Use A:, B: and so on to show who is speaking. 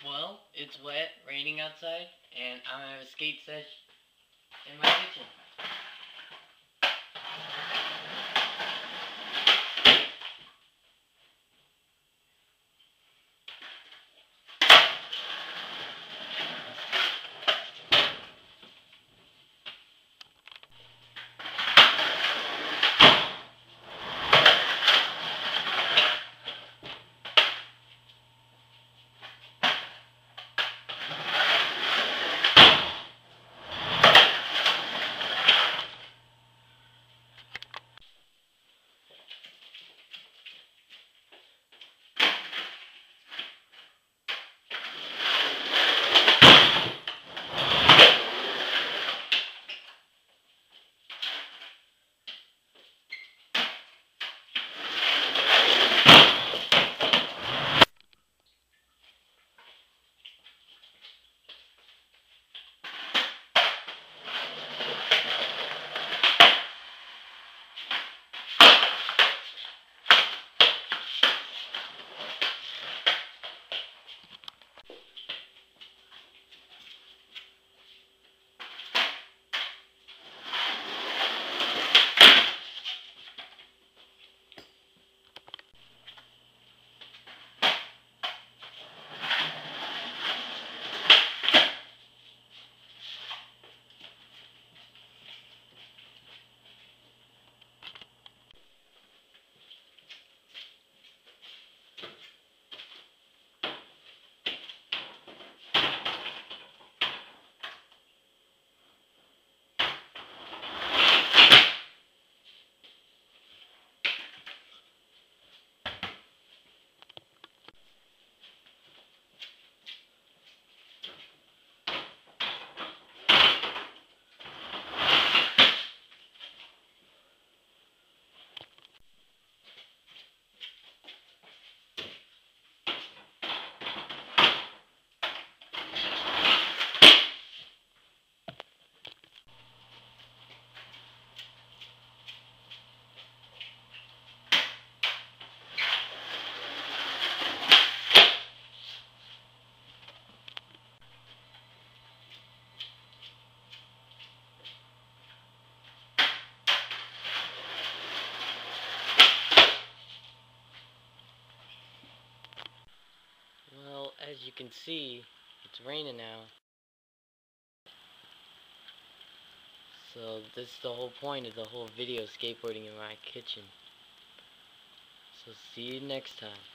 A: Well, it's wet, raining outside, and I'm gonna have a skate sesh in my kitchen. Well, as you can see, it's raining now. So this is the whole point of the whole video, skateboarding in my kitchen. So see you next time.